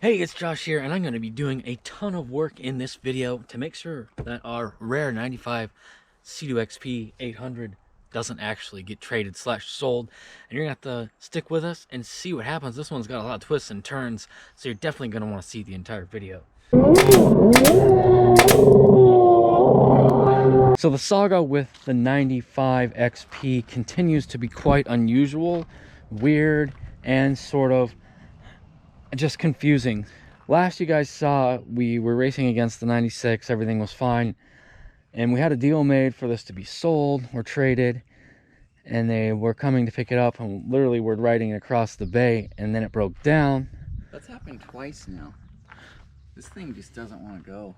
Hey, it's Josh here, and I'm going to be doing a ton of work in this video to make sure that our rare 95 Seadoo XP 800 doesn't actually get traded / sold. And you're going to have to stick with us and see what happens. This one's got a lot of twists and turns, so you're definitely going to want to see the entire video. So the saga with the 95 XP continues to be quite unusual, weird, and sort of just confusing. Last you guys saw, we were racing against the 96, everything was fine, and we had a deal made for this to be sold or traded, and they were coming to pick it up, and literally we're riding across the bay, and then it broke down. That's happened twice now. This thing just doesn't want to go.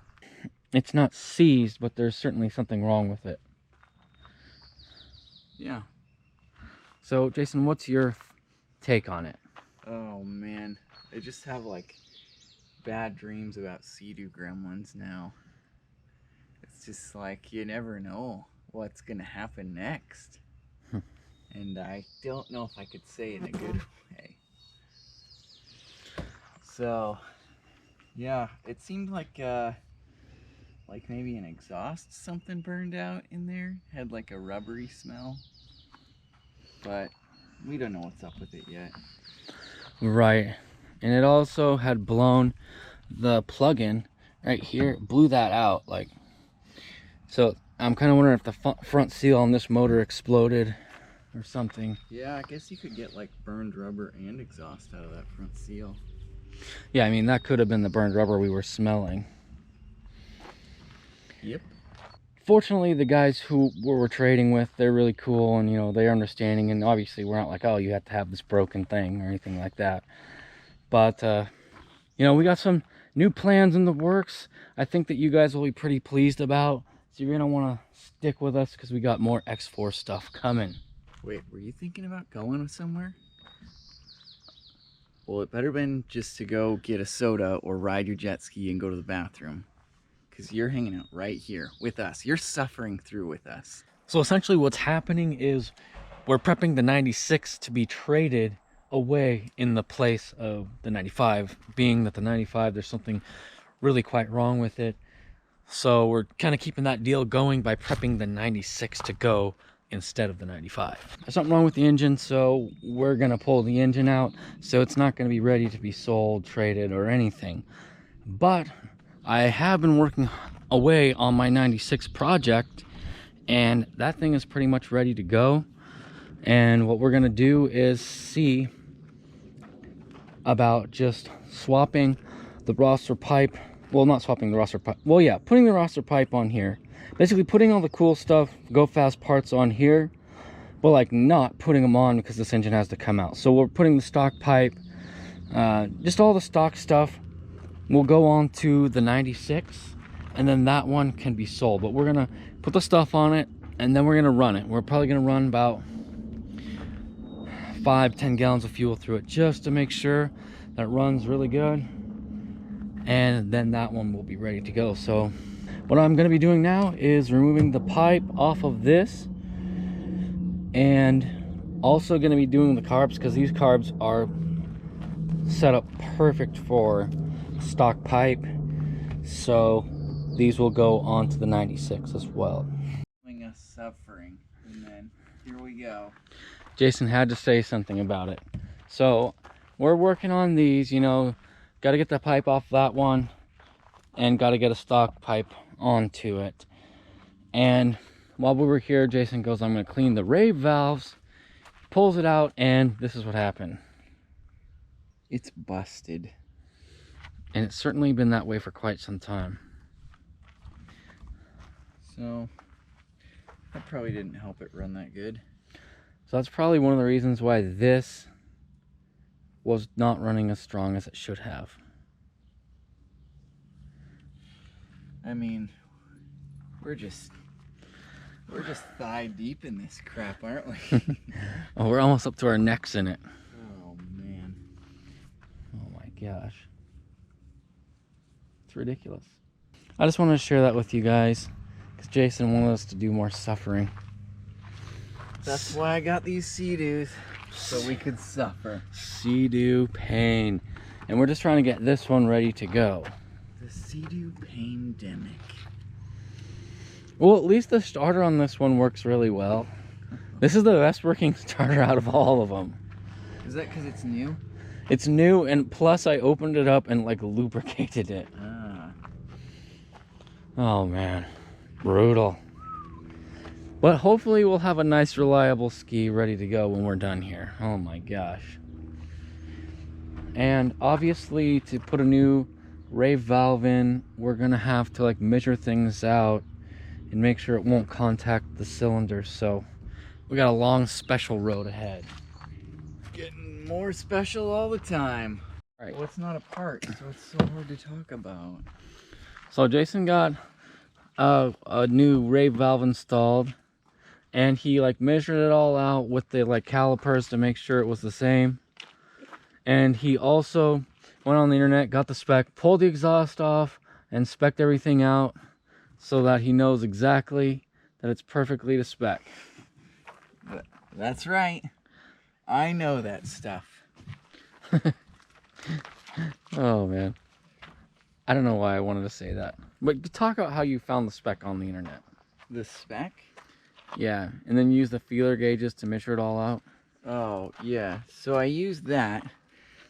It's not seized, but there's certainly something wrong with it. Yeah. So Jason, what's your take on it? Oh man, I just have like bad dreams about Seadoo gremlins now. It's just like you never know what's gonna happen next. And I don't know if I could say it in a good way. So yeah, it seemed like maybe an exhaust something burned out in there. Had like a rubbery smell. But we don't know what's up with it yet. Right. And it also had blown the plug-in right here, blew that out, like, so I'm kind of wondering if the front seal on this motor exploded or something. Yeah, I guess you could get like burned rubber and exhaust out of that front seal. Yeah, I mean, that could have been the burned rubber we were smelling. Yep. Fortunately, the guys who we were trading with, they're really cool, and you know, they're understanding, and obviously we're not like, oh, you have to have this broken thing or anything like that. But you know, we got some new plans in the works I think that you guys will be pretty pleased about, so you're gonna want to stick with us because we got more X4 stuff coming. Wait, were you thinking about going somewhere? Well, it better been just to go get a soda or ride your jet ski and go to the bathroom, because you're hanging out right here with us. You're suffering through with us. So essentially what's happening is we're prepping the 96 to be traded away in the place of the 95, being that the 95, there's something really quite wrong with it. So we're kind of keeping that deal going by prepping the 96 to go instead of the 95. There's something wrong with the engine, so we're gonna pull the engine out, so it's not gonna be ready to be sold, traded, or anything. But I have been working away on my 96 project, and that thing is pretty much ready to go. And what we're gonna do is see about just swapping the roster pipe. Well, not swapping the roster pipe. Well, yeah, putting the roster pipe on here. Basically putting all the cool stuff, go fast parts on here, but like not putting them on because this engine has to come out. So we're putting the stock pipe, just all the stock stuff will go on to the 96, and then that one can be sold. But we're gonna put the stuff on it, and then we're gonna run it. We're probably gonna run about 5-10 gallons of fuel through it just to make sure that it runs really good, and then that one will be ready to go. So what I'm going to be doing now is removing the pipe off of this, and also going to be doing the carbs, because these carbs are set up perfect for stock pipe, so these will go onto the 96 as well. Us suffering, and then here we go. Jason had to say something about it. So we're working on these, you know, got to get the pipe off that one, and got to get a stock pipe onto it. And while we were here, Jason goes, I'm going to clean the rave valves, pulls it out, and this is what happened. It's busted. And it's certainly been that way for quite some time. So that probably didn't help it run that good. So that's probably one of the reasons why this was not running as strong as it should have. I mean, we're just thigh deep in this crap, aren't we? Oh, we're almost up to our necks in it. Oh man. Oh my gosh. It's ridiculous. I just wanted to share that with you guys, because Jason wanted us to do more suffering. That's why I got these Seadoos, so we could suffer. Seadoo pain. And we're just trying to get this one ready to go. The Seadoo pandemic. Well, at least the starter on this one works really well. This is the best working starter out of all of them. Is that because it's new? It's new, and plus I opened it up and like lubricated it. Ah. Oh man, brutal. But hopefully we'll have a nice reliable ski ready to go when we're done here. Oh my gosh. And obviously to put a new rave valve in, we're gonna have to like measure things out and make sure it won't contact the cylinder. So we got a long special road ahead. Getting more special all the time. All right. Well, it's not a part, so it's so hard to talk about. So Jason got a new rave valve installed, and he like measured it all out with the like calipers to make sure it was the same. And he also went on the internet, got the spec, pulled the exhaust off, and spec'd everything out so that he knows exactly that it's perfectly to spec. That's right. I know that stuff. Oh man, I don't know why I wanted to say that, but talk about how you found the spec on the internet. The spec? Yeah, and then use the feeler gauges to measure it all out. Oh, yeah. So I used that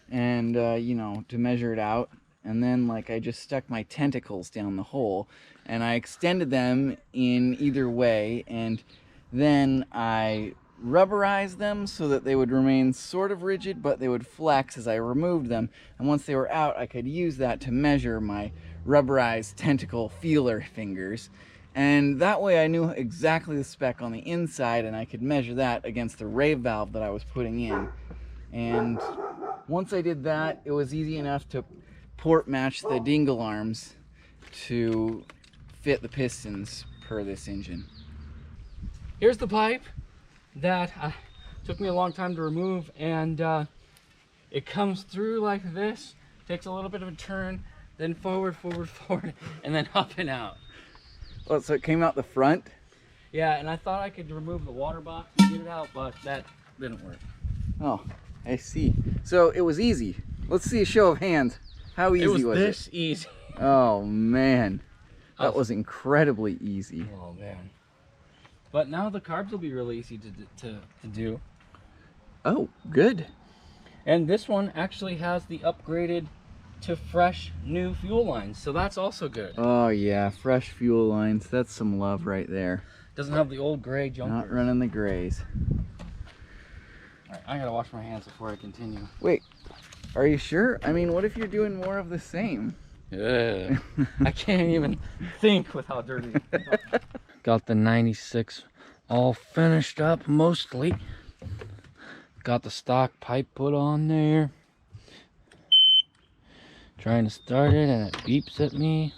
and, you know, to measure it out. And then, like, I just stuck my tentacles down the hole and I extended them in either way. And then I rubberized them so that they would remain sort of rigid, but they would flex as I removed them. And once they were out, I could use that to measure my rubberized tentacle feeler fingers. And that way I knew exactly the spec on the inside, and I could measure that against the rave valve that I was putting in. And once I did that, it was easy enough to port match the dingle arms to fit the pistons per this engine. Here's the pipe that took me a long time to remove, and it comes through like this, takes a little bit of a turn, then forward, forward, forward, and then up and out. Oh, so it came out the front? Yeah, and I thought I could remove the water box and get it out, but that didn't work. Oh, I see. So it was easy. Let's see a show of hands. How easy was it? It was this easy. Oh man, that was incredibly easy. Oh man. But now the carbs will be really easy to do. Oh, good. And this one actually has the upgraded to fresh new fuel lines, so that's also good. Oh yeah, fresh fuel lines. That's some love right there. Doesn't have the old gray junk. Not running the grays. Alright, I gotta wash my hands before I continue. Wait, are you sure? I mean, what if you're doing more of the same? Yeah. I can't even think with how dirty it is. Got the 96 all finished up mostly. Got the stock pipe put on there. Trying to start it and it beeps at me.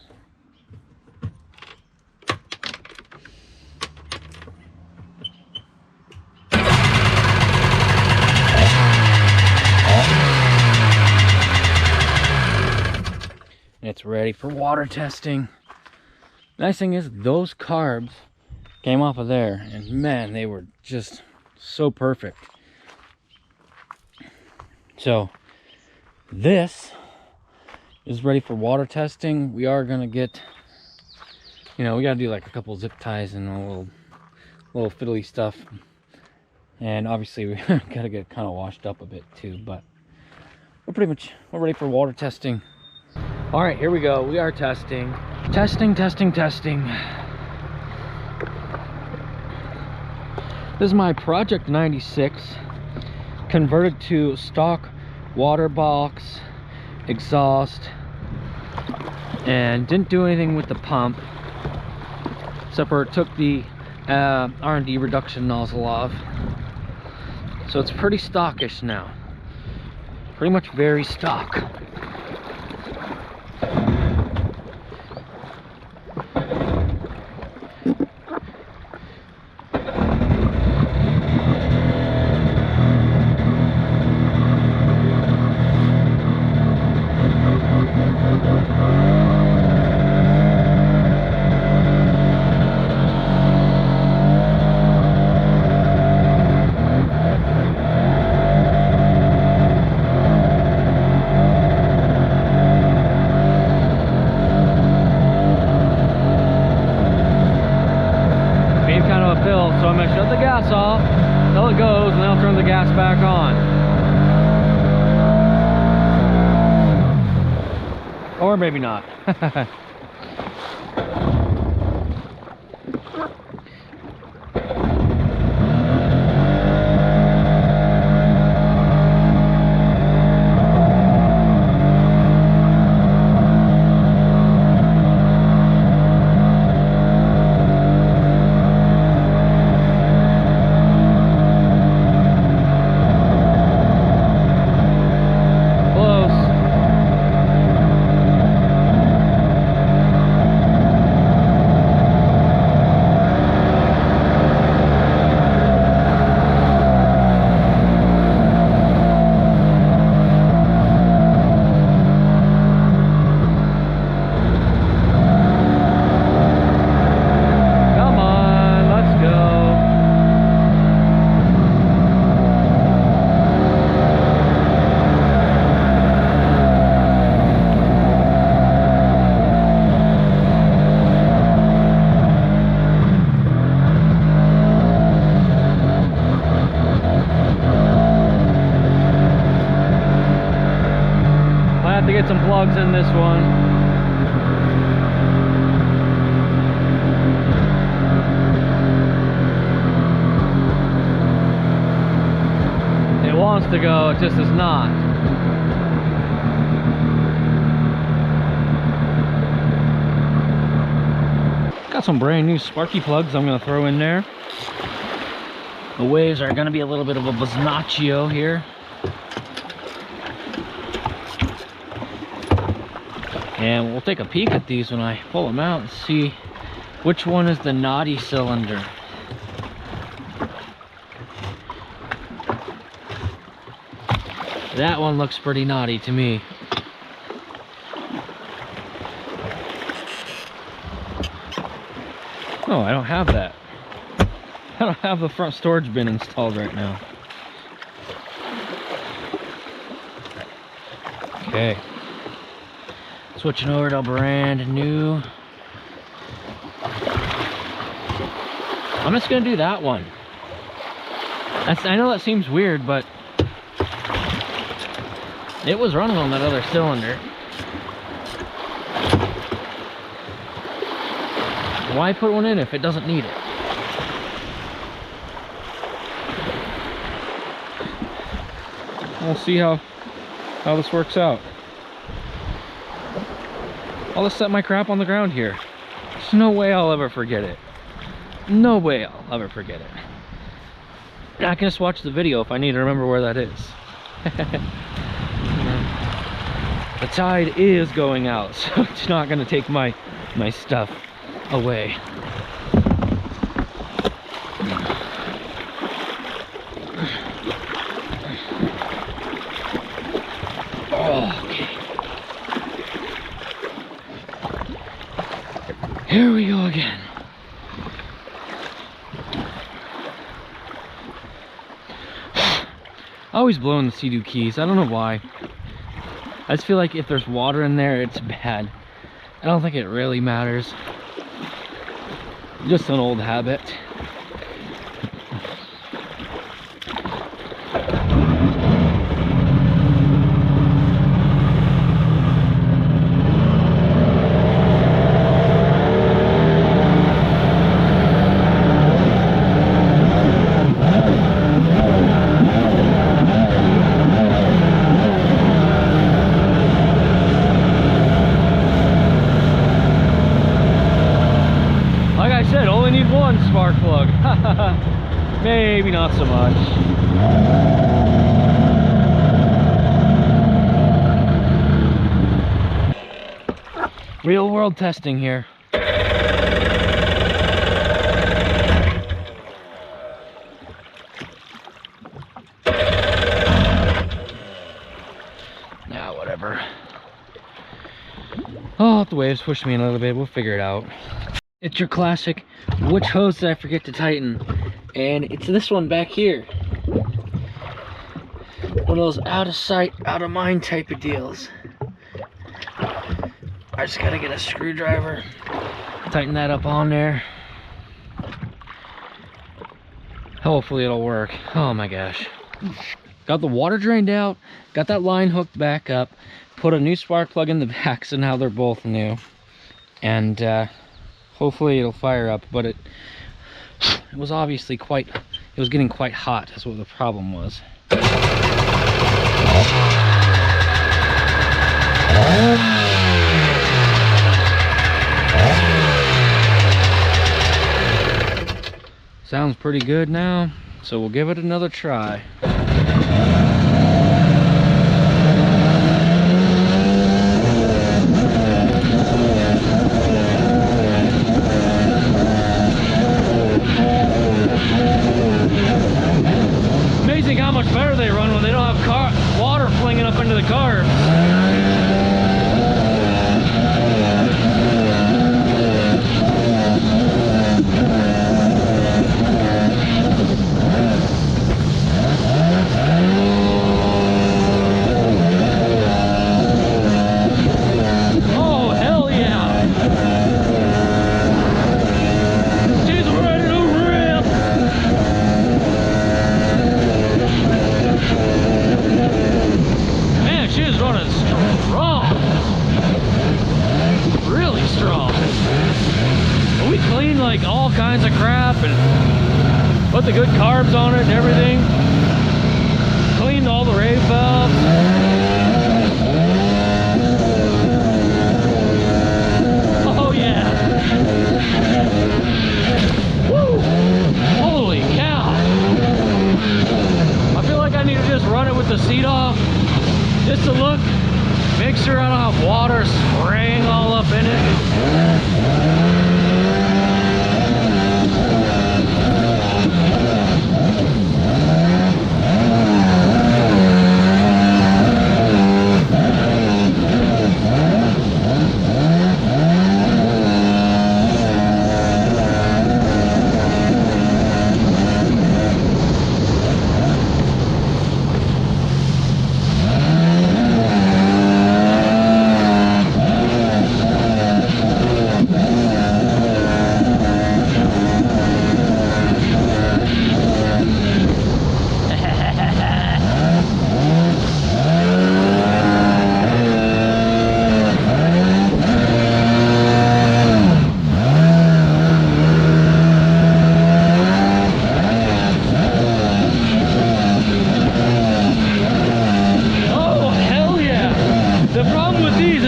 And it's ready for water testing. Nice thing is those carbs came off of there, and man, they were just so perfect. So this is ready for water testing. We are gonna get, you know, we gotta do like a couple zip ties and a little fiddly stuff, and obviously we gotta get kind of washed up a bit too. But we're ready for water testing. All right, here we go. We are testing. Testing. This is my Project 96 converted to stock water box, exhaust, and didn't do anything with the pump except for it took the R&D reduction nozzle off. So it's pretty stockish now. Pretty much very stock. gas back on. Or maybe not. Get some plugs in this one. It wants to go, it just is not. Got some brand new Sparky plugs I'm going to throw in there. The waves are going to be a little bit of a biznaccio here. And we'll take a peek at these when I pull them out and see which one is the naughty cylinder. That one looks pretty naughty to me. Oh, I don't have that. I don't have the front storage bin installed right now. Okay. Switching over to a brand new. I'm just gonna do that one. I know that seems weird, but it was running on that other cylinder. Why put one in if it doesn't need it? We'll see how this works out. I'll just set my crap on the ground here. There's no way I'll ever forget it. No way I'll ever forget it. I can just watch the video if I need to remember where that is. The tide is going out, so it's not going to take my stuff away. Okay. Here we go again. I always blow in the Seadoo keys. I don't know why. I just feel like if there's water in there, it's bad. I don't think it really matters. Just an old habit. Spark plug. Maybe not so much. Real world testing here. Now, whatever. Oh, the waves pushed me in a little bit. We'll figure it out. It's your classic, which hose did I forget to tighten? And it's this one back here. One of those out of sight, out of mind type of deals. I just gotta get a screwdriver, tighten that up on there. Hopefully it'll work. Oh my gosh. got the water drained out, got that line hooked back up, put a new spark plug in the back, so now they're both new. And hopefully it'll fire up, but it was obviously it was getting quite hot. That's what the problem was. Sounds pretty good now, so we'll give it another try. Amazing how much better they run when they don't have water flinging up into the carbs. Like all kinds of crap and put the good carbs on it and everything. Cleaned all the rave valves. Oh yeah. Woo! Holy cow. I feel like I need to just run it with the seat off just to look, make sure I don't have water spraying all up in it.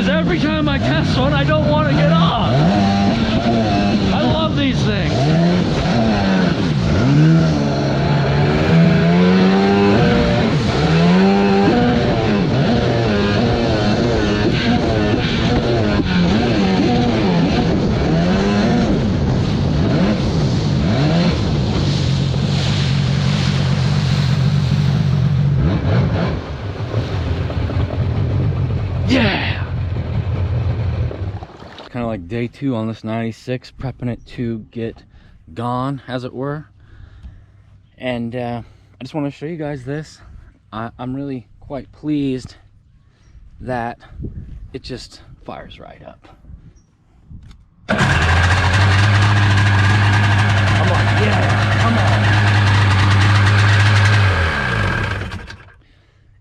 Every time I test one, I don't want to get off. I love these things. Yeah! Kind of like day 2 on this 96, prepping it to get gone, as it were. And I just want to show you guys this. I'm really quite pleased that it just fires right up. Come on, yeah, come on.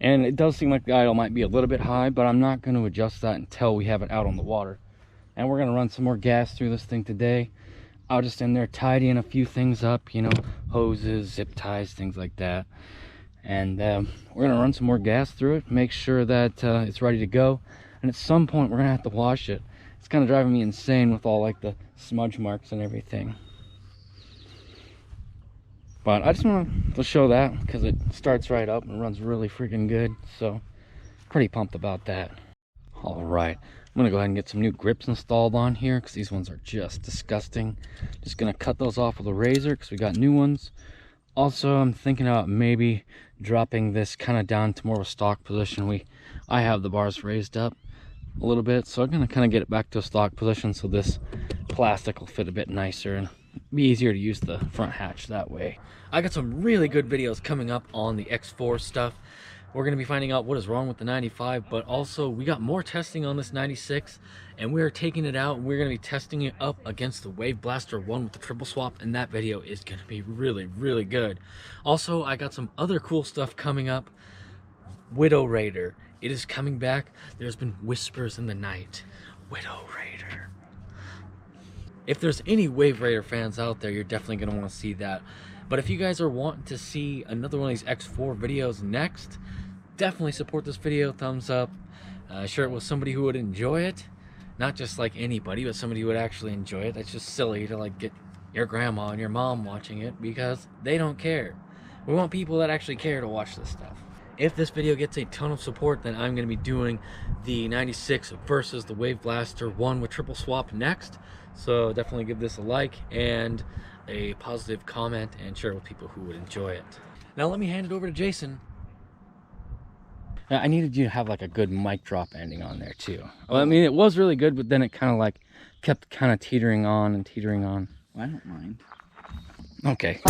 And it does seem like the idle might be a little bit high, but I'm not going to adjust that until we have it out on the water. And we're going to run some more gas through this thing today. I'll just in there tidying a few things up, you know, hoses, zip ties, things like that. And we're going to run some more gas through it, make sure that it's ready to go. And at some point, we're going to have to wash it. It's kind of driving me insane with all like the smudge marks and everything. But I just want to show that because it starts right up and runs really freaking good. So pretty pumped about that. All right. I'm gonna go ahead and get some new grips installed on here because these ones are just disgusting. Just gonna cut those off with a razor because we got new ones. Also, I'm thinking about maybe dropping this kind of down to more of a stock position. I have the bars raised up a little bit, so I'm gonna kind of get it back to a stock position so this plastic will fit a bit nicer and be easier to use the front hatch that way. I got some really good videos coming up on the X4 stuff. We're going to be finding out what is wrong with the 95, but also we got more testing on this 96, and we are taking it out and we're going to be testing it up against the Wave Blaster 1 with the triple swap, and that video is going to be really, really good. Also, I got some other cool stuff coming up. Widow Raider, it is coming back. There's been whispers in the night. Widow Raider. If there's any Wave Raider fans out there, you're definitely going to want to see that. But if you guys are wanting to see another one of these X4 videos next, definitely support this video, thumbs up, share it with somebody who would enjoy it. Not just like anybody, but somebody who would actually enjoy it. That's just silly to like get your grandma and your mom watching it because they don't care. We want people that actually care to watch this stuff. If this video gets a ton of support, then I'm going to be doing the 96 versus the Wave Blaster 1 with triple swap next. So definitely give this a like and a positive comment and share it with people who would enjoy it. Now let me hand it over to Jason. I needed you to have like a good mic drop ending on there too. Well, I mean, it was really good, but then it kind of like kept kind of teetering on and teetering on. Well, I don't mind. Okay.